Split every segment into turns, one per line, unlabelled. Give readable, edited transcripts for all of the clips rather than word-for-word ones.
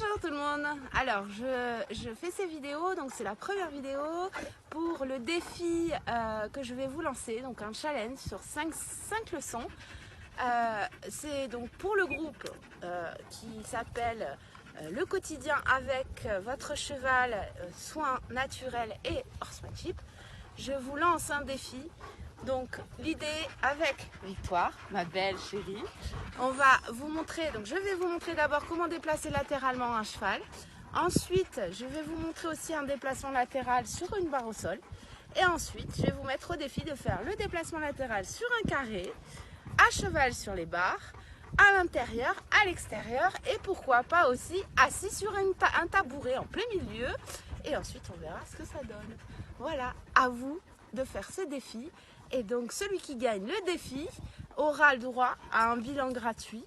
Bonjour tout le monde. Alors je fais ces vidéos, donc c'est la première vidéo pour le défi que je vais vous lancer, donc un challenge sur 5 leçons. C'est donc pour le groupe qui s'appelle Le quotidien avec votre cheval, soins naturels et horsemanship. Je vous lance un défi. Donc l'idée avec Victoire, ma belle chérie, on va vous montrer, donc je vais vous montrer d'abord comment déplacer latéralement un cheval. Ensuite, je vais vous montrer aussi un déplacement latéral sur une barre au sol. Et ensuite, je vais vous mettre au défi de faire le déplacement latéral sur un carré, à cheval sur les barres, à l'intérieur, à l'extérieur et pourquoi pas aussi assis sur un tabouret en plein milieu. Et ensuite, on verra ce que ça donne. Voilà, à vous de faire ce défi. Et donc, celui qui gagne le défi aura le droit à un bilan gratuit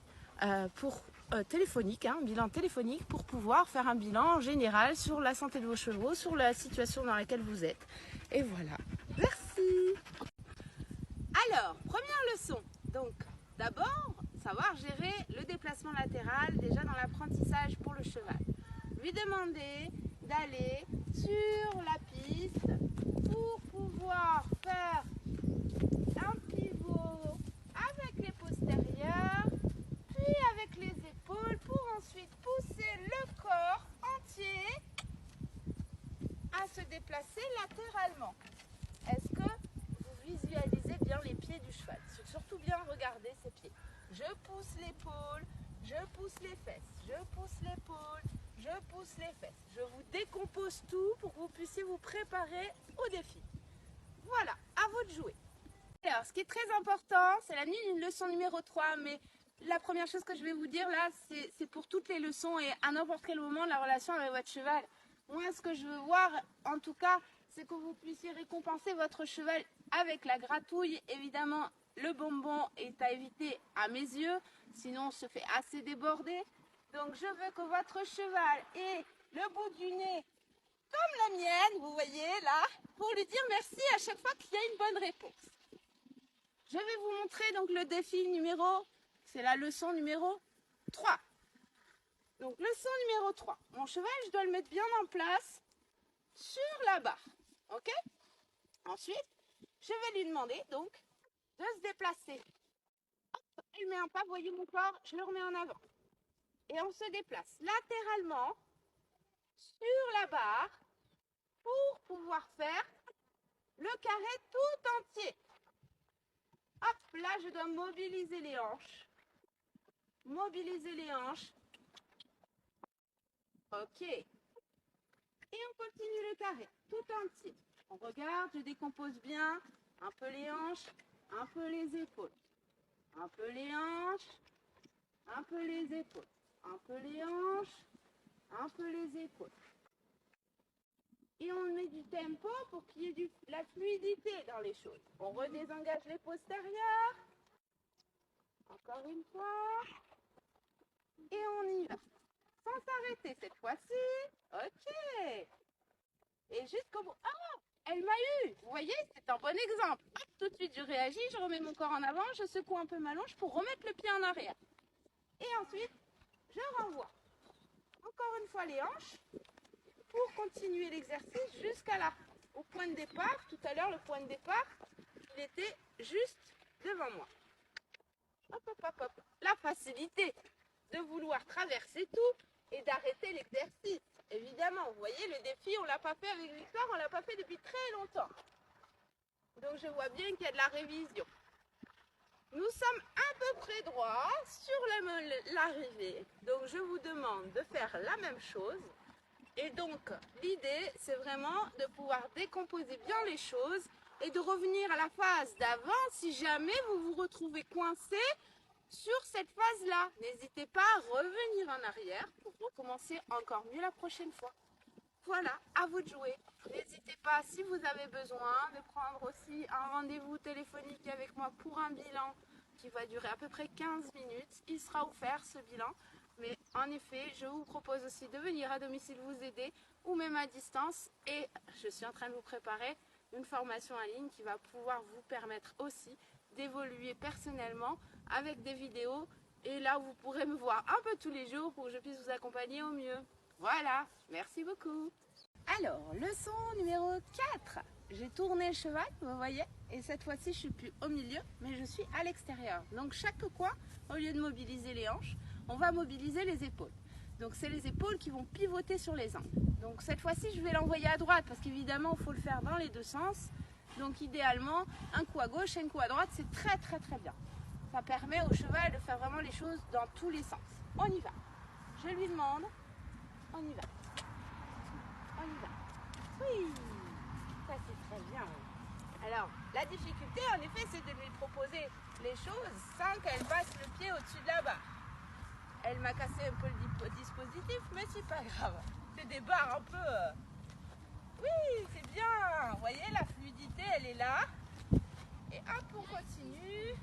téléphonique, un bilan téléphonique pour pouvoir faire un bilan général sur la santé de vos chevaux, sur la situation dans laquelle vous êtes. Et voilà, merci. Alors, première leçon. Donc, d'abord, savoir gérer le déplacement latéral déjà dans l'apprentissage pour le cheval. Lui demander d'aller sur la piste pour pouvoir faire un pivot avec les postérieurs, puis avec les épaules pour ensuite pousser le corps entier à se déplacer latéralement. Est-ce que vous visualisez bien les pieds du cheval? Surtout bien regarder ses pieds. Je pousse l'épaule, je pousse les fesses, je pousse l'épaule, je pousse les fesses. Je vous décompose tout pour que vous puissiez vous préparer au défi. Voilà, à vous de jouer. Alors, ce qui est très important, c'est la leçon numéro 3, mais la première chose que je vais vous dire là, c'est pour toutes les leçons et à n'importe quel moment de la relation avec votre cheval. Moi, ce que je veux voir, en tout cas, c'est que vous puissiez récompenser votre cheval avec la gratouille. Évidemment, le bonbon est à éviter à mes yeux, sinon on se fait assez déborder. Donc, je veux que votre cheval ait le bout du nez comme la mienne, vous voyez là, pour lui dire merci à chaque fois qu'il y a une bonne réponse. Je vais vous montrer donc le défi numéro, c'est la leçon numéro 3. Donc leçon numéro 3. Mon cheval, je dois le mettre bien en place sur la barre. Ok? Ensuite, je vais lui demander donc de se déplacer. Hop, il met un pas, vous voyez mon corps, je le remets en avant. Et on se déplace latéralement sur la barre pour pouvoir faire le carré tout entier. Hop, là je dois mobiliser les hanches. Mobiliser les hanches. Ok. Et on continue le carré tout entier. On regarde, je décompose bien. Un peu les hanches, un peu les épaules. Un peu les hanches, un peu les épaules. Un peu les hanches, un peu les épaules. Et on met du tempo pour qu'il y ait de la fluidité dans les choses. On redésengage les postérieurs. Encore une fois. Et on y va. Sans s'arrêter cette fois-ci. Ok. Et jusqu'au bout. Ah, elle m'a eu. Vous voyez, c'est un bon exemple. Hop, tout de suite, je réagis, je remets mon corps en avant, je secoue un peu ma longe pour remettre le pied en arrière. Et ensuite, je renvoie. Encore une fois les hanches pour continuer l'exercice jusqu'à là. Au point de départ, tout à l'heure, le point de départ, il était juste devant moi. Hop, hop, hop, hop. La facilité de vouloir traverser tout et d'arrêter l'exercice. Évidemment, vous voyez, le défi, on ne l'a pas fait avec Victoire, on ne l'a pas fait depuis très longtemps. Donc je vois bien qu'il y a de la révision. Nous sommes à peu près droits sur l'arrivée. Donc je vous demande de faire la même chose. Et donc l'idée, c'est vraiment de pouvoir décomposer bien les choses et de revenir à la phase d'avant si jamais vous vous retrouvez coincé sur cette phase-là. N'hésitez pas à revenir en arrière pour recommencer encore mieux la prochaine fois. Voilà, à vous de jouer. N'hésitez pas, si vous avez besoin, de prendre aussi un rendez-vous téléphonique avec moi pour un bilan qui va durer à peu près 15 minutes. Il sera offert ce bilan. Mais en effet, je vous propose aussi de venir à domicile vous aider ou même à distance. Et je suis en train de vous préparer une formation en ligne qui va pouvoir vous permettre aussi d'évoluer personnellement avec des vidéos Et là, vous pourrez me voir un peu tous les jours pour que je puisse vous accompagner au mieux. Voilà, merci beaucoup. Alors, leçon numéro 4. J'ai tourné le cheval, vous voyez, et cette fois-ci, je ne suis plus au milieu, mais je suis à l'extérieur. Donc, chaque coin, au lieu de mobiliser les hanches, on va mobiliser les épaules. Donc, c'est les épaules qui vont pivoter sur les angles. Donc, cette fois-ci, je vais l'envoyer à droite, parce qu'évidemment, il faut le faire dans les deux sens. Donc, idéalement, un coup à gauche et un coup à droite, c'est très, très, très bien. Ça permet au cheval de faire vraiment les choses dans tous les sens. On y va. Je lui demande, on y va. On y va. Oui, ça c'est très bien. Alors, la difficulté, en effet, c'est de lui proposer les choses sans qu'elle passe le pied au-dessus de la barre. Elle m'a cassé un peu le dispositif, mais c'est pas grave. C'est des barres un peu... Oui, c'est bien. Vous voyez, la fluidité, elle est là. Et hop, on continue.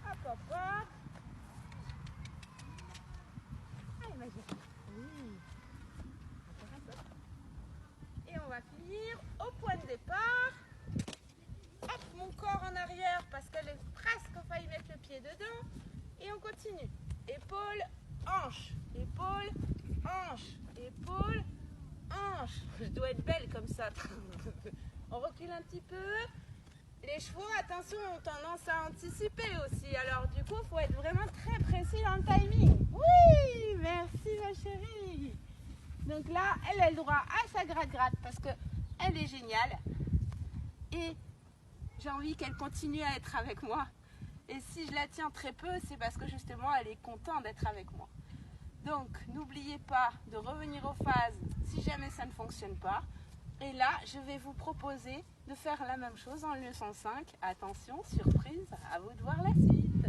Hop, hop, hop. Allez, magique. Oui. Et on va finir au point de départ. Hop, mon corps en arrière parce qu'elle est presque failli mettre le pied dedans. Et on continue. Épaule, hanche. Épaule, hanche. Épaule, hanche. Je dois être belle comme ça. On recule un petit peu. Les chevaux, attention, ont tendance à anticiper aussi. Alors du coup, il faut être vraiment très précis dans le timing. Oui, merci ma chérie. Donc là, elle a le droit à sa gratte-gratte parce qu'elle est géniale. Et j'ai envie qu'elle continue à être avec moi. Et si je la tiens très peu, c'est parce que justement, elle est contente d'être avec moi. Donc, n'oubliez pas de revenir aux phases si jamais ça ne fonctionne pas. Et là, je vais vous proposer de faire la même chose en leçon 5. Attention, surprise, à vous de voir la suite.